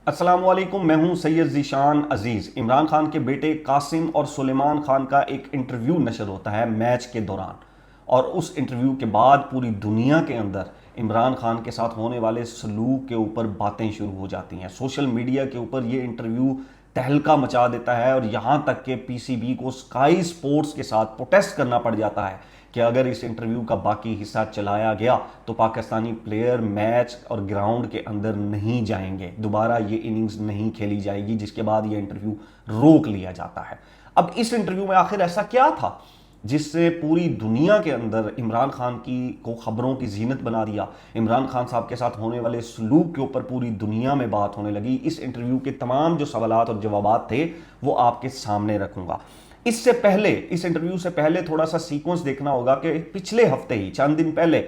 السلام علیکم، میں ہوں سید ذیشان عزیز۔ عمران خان کے بیٹے قاسم اور سلیمان خان کا ایک انٹرویو نشر ہوتا ہے میچ کے دوران، اور اس انٹرویو کے بعد پوری دنیا کے اندر عمران خان کے ساتھ ہونے والے سلوک کے اوپر باتیں شروع ہو جاتی ہیں۔ سوشل میڈیا کے اوپر یہ انٹرویو تہلکہ مچا دیتا ہے، اور یہاں تک کہ پی سی بی کو اسکائی سپورٹس کے ساتھ پروٹیسٹ کرنا پڑ جاتا ہے کہ اگر اس انٹرویو کا باقی حصہ چلایا گیا تو پاکستانی پلیئر میچ اور گراؤنڈ کے اندر نہیں جائیں گے، دوبارہ یہ اننگز نہیں کھیلی جائے گی، جس کے بعد یہ انٹرویو روک لیا جاتا ہے۔ اب اس انٹرویو میں آخر ایسا کیا تھا جس سے پوری دنیا کے اندر عمران خان کو خبروں کی زینت بنا دیا؟ عمران خان صاحب کے ساتھ ہونے والے سلوک کے اوپر پوری دنیا میں بات ہونے لگی۔ اس انٹرویو کے تمام جو سوالات اور جوابات تھے وہ آپ کے سامنے رکھوں گا۔ اس انٹرویو سے پہلے تھوڑا سا سیکوینس دیکھنا ہوگا کہ پچھلے ہفتے ہی چند دن پہلے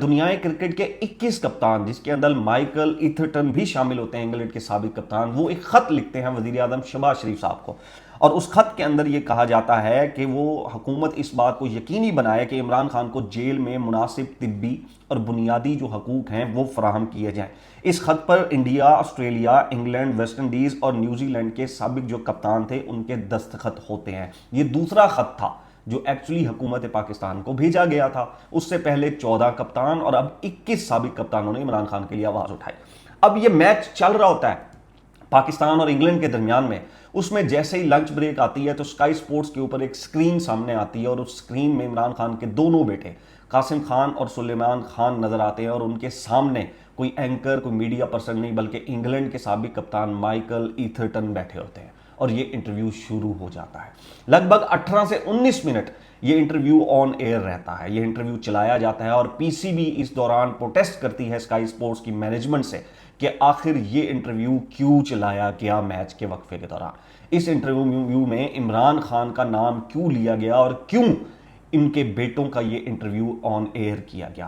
دنیائے کرکٹ کے 21 کپتان، جس کے اندر مائیکل ایتھرٹن بھی شامل ہوتے ہیں، انگلینڈ کے سابق کپتان، وہ ایک خط لکھتے ہیں وزیر اعظم شہباز شریف صاحب کو، اور اس خط کے اندر یہ کہا جاتا ہے کہ وہ حکومت اس بات کو یقینی بنائے کہ عمران خان کو جیل میں مناسب طبی اور بنیادی جو حقوق ہیں وہ فراہم کیے جائیں۔ اس خط پر India, Australia, England, West Indies اور نیوزی لینڈ کے سابق جو کپتان تھے ان کے دستخط ہوتے ہیں۔ یہ دوسرا خط تھا جو ایکچولی حکومت پاکستان کو بھیجا گیا تھا۔ اس سے پہلے 14 کپتان اور اب 21 سابق کپتانوں نے عمران خان کے لیے آواز اٹھائی۔ اب یہ میچ چل رہا ہوتا ہے پاکستان اور انگلینڈ کے درمیان میں، اس میں جیسے ہی لنچ بریک آتی ہے تو اسکائی سپورٹس کے اوپر ایک سکرین سامنے آتی ہے، اور اس سکرین میں عمران خان کے دونوں بیٹے قاسم خان اور سلیمان خان نظر آتے ہیں، اور ان کے سامنے کوئی اینکر، کوئی میڈیا پرسن نہیں بلکہ انگلینڈ کے سابق کپتان مائیکل ایتھرٹن بیٹھے ہوتے ہیں، اور یہ انٹرویو شروع ہو جاتا ہے۔ لگ بھگ 18 سے 19 منٹ یہ انٹرویو آن ایئر رہتا ہے، یہ انٹرویو چلایا جاتا ہے، اور پی سی بی اس دوران پروٹیسٹ کرتی ہے اسکائی سپورٹس کی مینجمنٹ سے کہ آخر یہ انٹرویو کیوں چلایا گیا میچ کے وقفے کے دوران، اس انٹرویو میں عمران خان کا نام کیوں لیا گیا، اور کیوں ان کے بیٹوں کا یہ انٹرویو آن ایئر کیا گیا۔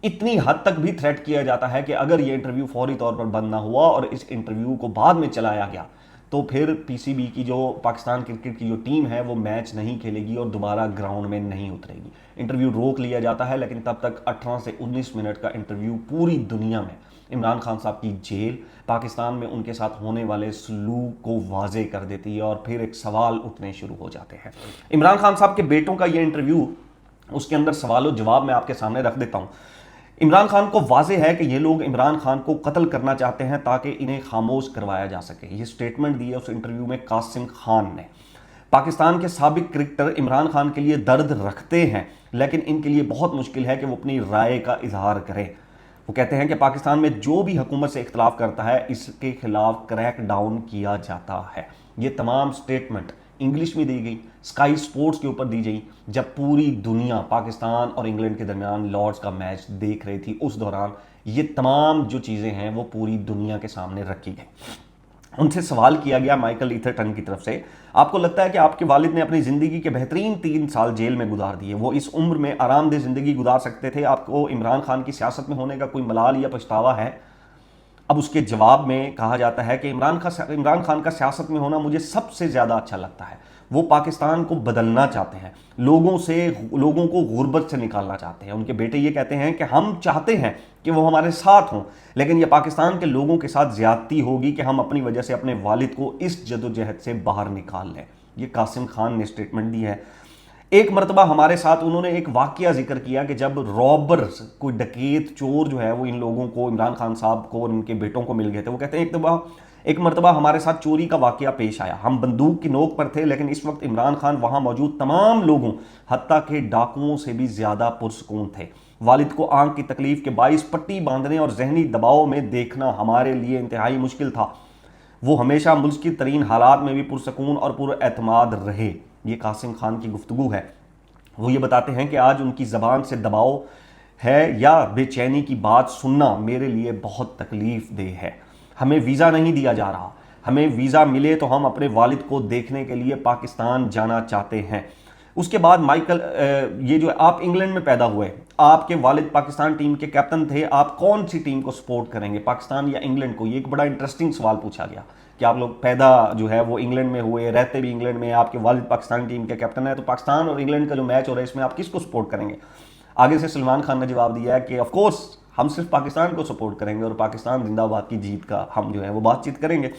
اتنی حد تک بھی تھریٹ کیا جاتا ہے کہ اگر یہ انٹرویو فوری طور پر بند نہ ہوا اور اس انٹرویو کو بعد میں چلایا گیا تو پھر پی سی بی کی جو پاکستان کرکٹ کی جو ٹیم ہے وہ میچ نہیں کھیلے گی اور دوبارہ گراؤنڈ میں نہیں اترے گی۔ انٹرویو روک لیا جاتا ہے، لیکن تب تک 18 سے 19 منٹ کا انٹرویو پوری دنیا میں عمران خان صاحب کی جیل، پاکستان میں ان کے ساتھ ہونے والے سلوک کو واضح کر دیتی ہے، اور پھر ایک سوال اٹھنے شروع ہو جاتے ہیں۔ عمران خان صاحب کے بیٹوں کا یہ انٹرویو، اس کے اندر سوال و جواب میں آپ کے سامنے رکھ دیتا ہوں۔ عمران خان کو واضح ہے کہ یہ لوگ عمران خان کو قتل کرنا چاہتے ہیں تاکہ انہیں خاموش کروایا جا سکے۔ یہ سٹیٹمنٹ دی ہے اس انٹرویو میں قاسم خان نے۔ پاکستان کے سابق کرکٹر عمران خان کے لیے درد رکھتے ہیں، لیکن ان کے لیے بہت مشکل ہے کہ وہ اپنی رائے کا اظہار کریں۔ وہ کہتے ہیں کہ پاکستان میں جو بھی حکومت سے اختلاف کرتا ہے اس کے خلاف کریک ڈاؤن کیا جاتا ہے۔ یہ تمام سٹیٹمنٹ انگلش میں دی گئی، اسکائی سپورٹس کے اوپر دی گئی، جب پوری دنیا پاکستان اور انگلینڈ کے درمیان لارڈز کا میچ دیکھ رہی تھی۔ اس دوران یہ تمام جو چیزیں ہیں وہ پوری دنیا کے سامنے رکھی گئی۔ ان سے سوال کیا گیا مائیکل ایتھرٹن کی طرف سے، آپ کو لگتا ہے کہ آپ کے والد نے اپنی زندگی کے بہترین 3 سال جیل میں گزار دیے، وہ اس عمر میں آرام دہ زندگی گزار سکتے تھے، آپ کو عمران خان کی سیاست میں ہونے کا کوئی ملال یا پچھتاوا ہے؟ اب اس کے جواب میں کہا جاتا ہے کہ عمران خان کا سیاست میں ہونا مجھے سب سے زیادہ اچھا لگتا ہے۔ وہ پاکستان کو بدلنا چاہتے ہیں، لوگوں کو غربت سے نکالنا چاہتے ہیں۔ ان کے بیٹے یہ کہتے ہیں کہ ہم چاہتے ہیں کہ وہ ہمارے ساتھ ہوں، لیکن یہ پاکستان کے لوگوں کے ساتھ زیادتی ہوگی کہ ہم اپنی وجہ سے اپنے والد کو اس جدوجہد سے باہر نکال لیں۔ یہ قاسم خان نے سٹیٹمنٹ دی ہے۔ ایک مرتبہ ہمارے ساتھ انہوں نے ایک واقعہ ذکر کیا کہ جب رابرز، کوئی ڈکیت چور جو ہے وہ ان لوگوں کو، عمران خان صاحب کو اور ان کے بیٹوں کو مل گئے تھے، وہ کہتے ہیں ایک مرتبہ ہمارے ساتھ چوری کا واقعہ پیش آیا، ہم بندوق کی نوک پر تھے، لیکن اس وقت عمران خان وہاں موجود تمام لوگوں حتیٰ کہ ڈاکوؤں سے بھی زیادہ پرسکون تھے۔ والد کو آنکھ کی تکلیف کے باعث پٹی باندھنے اور ذہنی دباؤ میں دیکھنا ہمارے لیے انتہائی مشکل تھا، وہ ہمیشہ مشکل ترین حالات میں بھی پرسکون اور پر اعتماد رہے۔ یہ قاسم خان کی گفتگو ہے۔ وہ یہ بتاتے ہیں کہ آج ان کی زبان سے دباؤ ہے یا بے چینی کی بات سننا میرے لیے بہت تکلیف دہ ہے۔ ہمیں ویزا نہیں دیا جا رہا، ہمیں ویزا ملے تو ہم اپنے والد کو دیکھنے کے لیے پاکستان جانا چاہتے ہیں۔ اس کے بعد مائیکل، یہ جو آپ انگلینڈ میں پیدا ہوئے، آپ کے والد پاکستان ٹیم کے کیپٹن تھے، آپ کون سی ٹیم کو سپورٹ کریں گے، پاکستان یا انگلینڈ کو؟ یہ ایک بڑا انٹرسٹنگ سوال پوچھا گیا کہ آپ لوگ پیدا جو ہے وہ انگلینڈ میں ہوئے، رہتے بھی انگلینڈ میں، آپ کے والد پاکستان ٹیم کے کیپٹن ہیں، تو پاکستان اور انگلینڈ کا جو میچ ہو رہا ہے اس میں آپ کس کو سپورٹ کریں گے؟ آگے سے سلمان خان نے جواب دیا ہے کہ آف کورس ہم صرف پاکستان کو سپورٹ کریں گے اور پاکستان زندہ باد کی جیت کا ہم جو ہے وہ بات چیت کریں گے.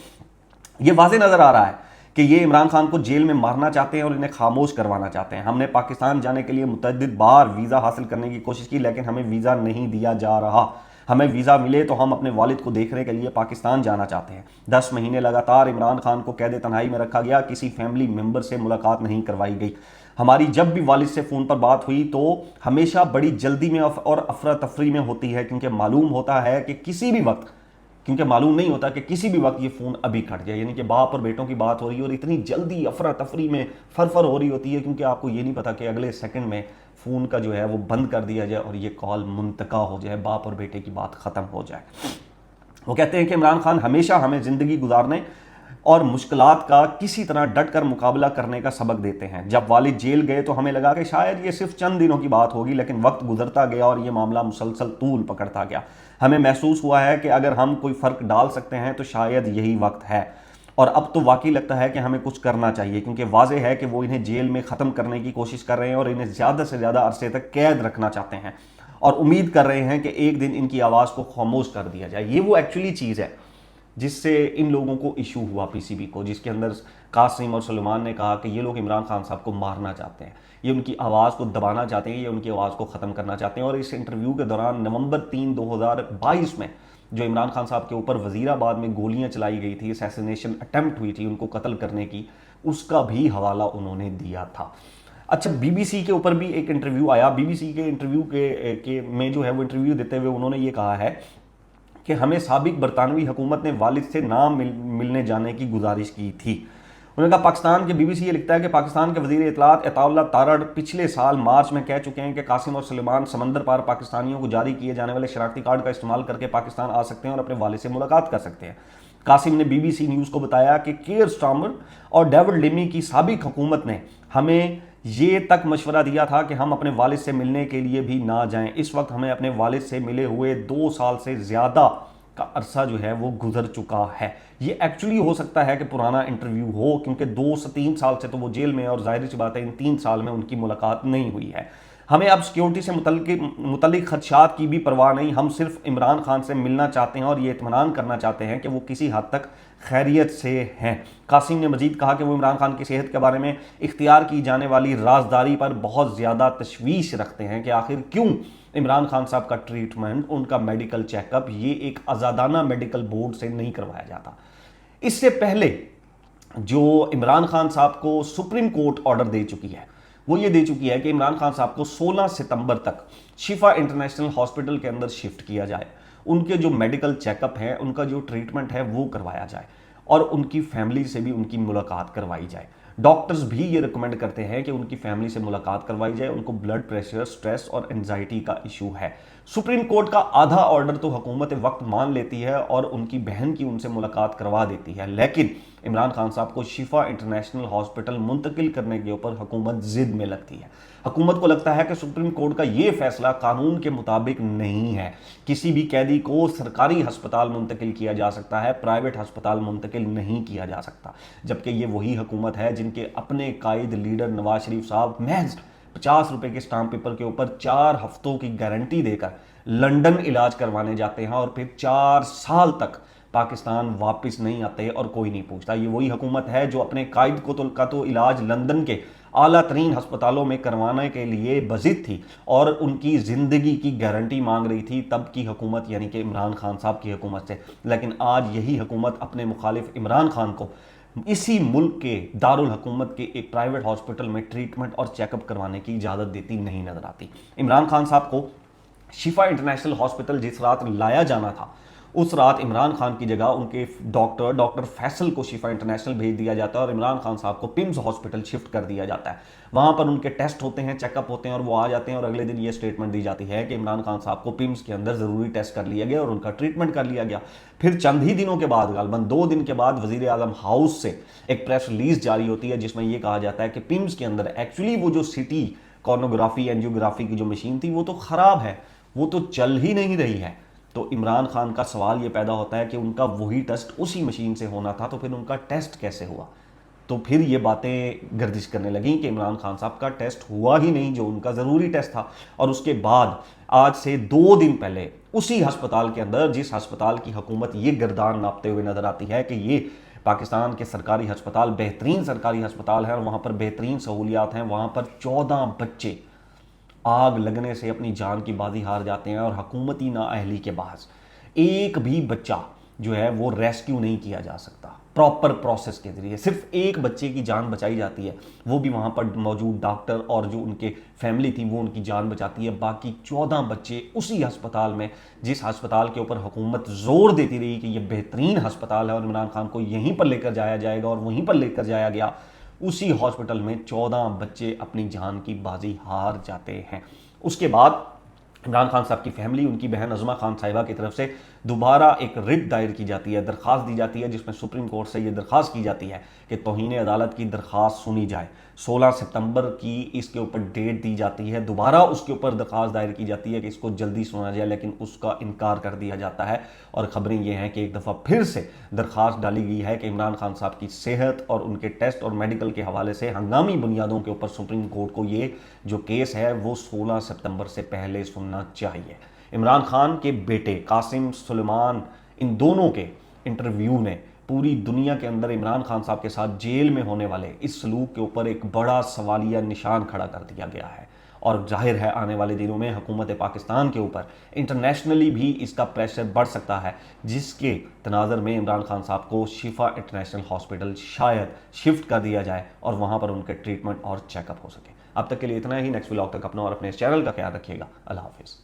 یہ واضح نظر آ رہا ہے کہ یہ عمران خان کو جیل میں مارنا چاہتے ہیں اور انہیں خاموش کروانا چاہتے ہیں. ہم نے پاکستان جانے کے لیے متعدد بار ویزا حاصل کرنے کی کوشش کی لیکن ہمیں ویزا نہیں دیا جا رہا. ہمیں ویزا ملے تو ہم اپنے والد کو دیکھنے کے لیے پاکستان جانا چاہتے ہیں. 10 مہینے لگاتار عمران خان کو قید تنہائی میں رکھا گیا, کسی فیملی ممبر سے ملاقات نہیں کروائی گئی. ہماری جب بھی والد سے فون پر بات ہوئی تو ہمیشہ بڑی جلدی میں اور افراتفری میں ہوتی ہے, کیونکہ معلوم ہوتا ہے کہ کسی بھی وقت کیونکہ معلوم نہیں ہوتا کہ کسی بھی وقت یہ فون ابھی کٹ جائے. یعنی کہ باپ اور بیٹوں کی بات ہو رہی ہے اور اتنی جلدی افراتفری میں فرفر ہو رہی ہوتی ہے کیونکہ آپ کو یہ نہیں پتا کہ اگلے سیکنڈ میں فون کا جو ہے وہ بند کر دیا جائے اور یہ کال منتقل ہو جائے, باپ اور بیٹے کی بات ختم ہو جائے. وہ کہتے ہیں کہ عمران خان ہمیشہ ہمیں زندگی گزارنے اور مشکلات کا کسی طرح ڈٹ کر مقابلہ کرنے کا سبق دیتے ہیں. جب والد جیل گئے تو ہمیں لگا کہ شاید یہ صرف چند دنوں کی بات ہوگی, لیکن وقت گزرتا گیا اور یہ معاملہ مسلسل طول پکڑتا گیا. ہمیں محسوس ہوا ہے کہ اگر ہم کوئی فرق ڈال سکتے ہیں تو شاید یہی وقت ہے, اور اب تو واقعی لگتا ہے کہ ہمیں کچھ کرنا چاہیے, کیونکہ واضح ہے کہ وہ انہیں جیل میں ختم کرنے کی کوشش کر رہے ہیں اور انہیں زیادہ سے زیادہ عرصے تک قید رکھنا چاہتے ہیں اور امید کر رہے ہیں کہ ایک دن ان کی آواز کو خاموش کر دیا جائے. یہ وہ ایکچولی چیز ہے جس سے ان لوگوں کو ایشو ہوا پی سی بی کو, جس کے اندر قاسم اور سلیمان نے کہا کہ یہ لوگ عمران خان صاحب کو مارنا چاہتے ہیں, یہ ان کی آواز کو دبانا چاہتے ہیں, یہ ان کی آواز کو ختم کرنا چاہتے ہیں. اور اس انٹرویو کے دوران نومبر 3 2022 میں جو عمران خان صاحب کے اوپر وزیر آباد میں گولیاں چلائی گئی تھی, اسیسینیشن اٹیمپٹ ہوئی تھی ان کو قتل کرنے کی, اس کا بھی حوالہ انہوں نے دیا تھا. اچھا, بی بی سی کے اوپر بھی ایک انٹرویو آیا. بی بی سی کے انٹرویو کے میں جو ہے وہ انٹرویو دیتے ہوئے انہوں نے یہ کہا ہے کہ ہمیں سابق برطانوی حکومت نے والد سے نہ ملنے جانے کی گزارش کی تھی. انہوں نے کہا پاکستان کے بی بی سی یہ لکھتا ہے کہ پاکستان کے وزیر اطلاعات عطا اللہ تارڑ پچھلے سال مارچ میں کہہ چکے ہیں کہ قاسم اور سلیمان سمندر پار پاکستانیوں کو جاری کیے جانے والے شناختی کارڈ کا استعمال کر کے پاکستان آ سکتے ہیں اور اپنے والد سے ملاقات کر سکتے ہیں. قاسم نے بی بی سی نیوز کو بتایا کہ کیئر سٹارمر اور ڈیوڈ لیمی کی سابق حکومت نے ہمیں یہ تک مشورہ دیا تھا کہ ہم اپنے والد سے ملنے کے لیے بھی نہ جائیں. اس وقت ہمیں اپنے والد سے ملے ہوئے 2 سال سے زیادہ کا عرصہ جو ہے وہ گزر چکا ہے. یہ ایکچولی ہو سکتا ہے کہ پرانا انٹرویو ہو, کیونکہ 2 سے 3 سال سے تو وہ جیل میں, اور ظاہر سی بات ہے ان 3 سال میں ان کی ملاقات نہیں ہوئی ہے. ہمیں اب سیکیورٹی سے متعلق خدشات کی بھی پرواہ نہیں, ہم صرف عمران خان سے ملنا چاہتے ہیں اور یہ اطمینان کرنا چاہتے ہیں کہ وہ کسی حد تک خیریت سے ہیں. قاسم نے مزید کہا کہ وہ عمران خان کی صحت کے بارے میں اختیار کی جانے والی رازداری پر بہت زیادہ تشویش رکھتے ہیں کہ آخر کیوں عمران خان صاحب کا ٹریٹمنٹ, ان کا میڈیکل چیک اپ یہ ایک آزادانہ میڈیکل بورڈ سے نہیں کروایا جاتا. اس سے پہلے جو عمران خان صاحب کو سپریم کورٹ آرڈر دے چکی ہے وہ یہ دے چکی ہے کہ عمران خان صاحب کو 16 ستمبر تک شفا انٹرنیشنل ہاسپٹل کے اندر شفٹ کیا جائے, ان کے جو میڈیکل چیک اپ ہے, ان کا جو ٹریٹمنٹ ہے وہ کروایا جائے اور ان کی فیملی سے بھی ان کی ملاقات کروائی جائے. ڈاکٹرز بھی یہ ریکمینڈ کرتے ہیں کہ ان کی فیملی سے ملاقات کروائی جائے, ان کو بلڈ پریشر, سٹریس اور انزائٹی کا ایشو ہے. سپریم کورٹ کا آدھا آرڈر تو حکومت وقت مان لیتی ہے اور ان کی بہن کی ان سے ملاقات کروا دیتی ہے, لیکن عمران خان صاحب کو شفا انٹرنیشنل ہاسپٹل منتقل کرنے کے اوپر حکومت ضد میں لگتی ہے. حکومت کو لگتا ہے کہ سپریم کورٹ کا یہ فیصلہ قانون کے مطابق نہیں ہے. کسی بھی قیدی کو سرکاری ہسپتال منتقل کیا جا سکتا ہے, پرائیویٹ ہسپتال منتقل نہیں کیا جا سکتا, جبکہ یہ وہی حکومت ہے جن کے اپنے قائد لیڈر نواز شریف صاحب محض 50 روپے کے اسٹامپ پیپر کے اوپر 4 ہفتوں کی گارنٹی دے کر لنڈن علاج کروانے جاتے ہیں اور پھر 4 سال تک پاکستان واپس نہیں آتے اور کوئی نہیں پوچھتا. یہ وہی حکومت ہے جو اپنے قائد کا تو علاج لندن کے اعلیٰ ترین ہسپتالوں میں کروانے کے لیے بضد تھی اور ان کی زندگی کی گارنٹی مانگ رہی تھی تب کی حکومت, یعنی کہ عمران خان صاحب کی حکومت سے. لیکن آج یہی حکومت اپنے مخالف عمران خان کو اسی ملک کے دارالحکومت کے ایک پرائیویٹ ہاسپٹل میں ٹریٹمنٹ اور چیک اپ کروانے کی اجازت دیتی نہیں نظر آتی. عمران خان صاحب کو شفا انٹرنیشنل ہاسپٹل جس رات لایا جانا تھا اس رات عمران خان کی جگہ ان کے ڈاکٹر فیصل کو شفا انٹرنیشنل بھیج دیا جاتا ہے اور عمران خان صاحب کو پمز ہاسپٹل شفٹ کر دیا جاتا ہے. وہاں پر ان کے ٹیسٹ ہوتے ہیں, چیک اپ ہوتے ہیں اور وہ آ جاتے ہیں اور اگلے دن یہ اسٹیٹمنٹ دی جاتی ہے کہ عمران خان صاحب کو پمز کے اندر ضروری ٹیسٹ کر لیا گیا اور ان کا ٹریٹمنٹ کر لیا گیا. پھر چند ہی دنوں کے بعد, غالباً 2 دن کے بعد, وزیر اعظم ہاؤس سے ایک پریس ریلیز جاری ہوتی ہے جس میں یہ کہا جاتا ہے کہ پمز کے اندر ایکچولی وہ جو سٹی کارنوگرافی اینجیوگرافی کی جو مشین تھی وہ تو خراب ہے, وہ تو چل ہی نہیں رہی ہے. تو عمران خان کا سوال یہ پیدا ہوتا ہے کہ ان کا وہی ٹیسٹ اسی مشین سے ہونا تھا, تو پھر ان کا ٹیسٹ کیسے ہوا؟ تو پھر یہ باتیں گردش کرنے لگیں کہ عمران خان صاحب کا ٹیسٹ ہوا ہی نہیں جو ان کا ضروری ٹیسٹ تھا. اور اس کے بعد آج سے 2 دن پہلے اسی ہسپتال کے اندر، جس ہسپتال کی حکومت یہ گردان ناپتے ہوئے نظر آتی ہے کہ یہ پاکستان کے سرکاری ہسپتال بہترین سرکاری ہسپتال ہے اور وہاں پر بہترین سہولیات ہیں، وہاں پر 14 بچے آگ لگنے سے اپنی جان کی بازی ہار جاتے ہیں، اور حکومتی نااہلی کے باعث ایک بھی بچہ جو ہے وہ ریسکیو نہیں کیا جا سکتا پراپر پروسیس کے ذریعے۔ صرف ایک بچے کی جان بچائی جاتی ہے، وہ بھی وہاں پر موجود ڈاکٹر اور جو ان کے فیملی تھی وہ ان کی جان بچاتی ہے۔ باقی 14 بچے اسی ہسپتال میں، جس ہسپتال کے اوپر حکومت زور دیتی رہی کہ یہ بہترین ہسپتال ہے اور عمران خان کو یہیں پر لے کر جایا جائے گا، اور وہیں پر لے کر جایا گیا، اسی ہاسپٹل میں 14 بچے اپنی جان کی بازی ہار جاتے ہیں۔ اس کے بعد عمران خان صاحب کی فیملی، ان کی بہن عظمہ خان صاحبہ کی طرف سے دوبارہ ایک رٹ دائر کی جاتی ہے، درخواست دی جاتی ہے، جس میں سپریم کورٹ سے یہ درخواست کی جاتی ہے کہ توہین عدالت کی درخواست سنی جائے۔ 16 ستمبر کی اس کے اوپر ڈیٹ دی جاتی ہے، دوبارہ اس کے اوپر درخواست دائر کی جاتی ہے کہ اس کو جلدی سنا جائے، لیکن اس کا انکار کر دیا جاتا ہے، اور خبریں یہ ہیں کہ ایک دفعہ پھر سے درخواست ڈالی گئی ہے کہ عمران خان صاحب کی صحت اور ان کے ٹیسٹ اور میڈیکل کے حوالے سے ہنگامی بنیادوں کے اوپر سپریم کورٹ کو یہ جو کیس ہے وہ 16 ستمبر سے پہلے سننا چاہیے۔ عمران خان کے بیٹے قاسم، سلیمان، ان دونوں کے انٹرویو نے پوری دنیا کے اندر عمران خان صاحب کے ساتھ جیل میں ہونے والے اس سلوک کے اوپر ایک بڑا سوالیہ نشان کھڑا کر دیا گیا ہے، اور ظاہر ہے آنے والے دنوں میں حکومت پاکستان کے اوپر انٹرنیشنلی بھی اس کا پریشر بڑھ سکتا ہے، جس کے تناظر میں عمران خان صاحب کو شفا انٹرنیشنل ہاسپٹل شاید شفٹ کر دیا جائے اور وہاں پر ان کے ٹریٹمنٹ اور چیک اپ ہو سکے۔ اب تک کے لیے اتنا ہی، نیکسٹ ولاگ تک اپنا اور اپنے اس چینل کا خیال رکھیے گا۔ اللہ حافظ۔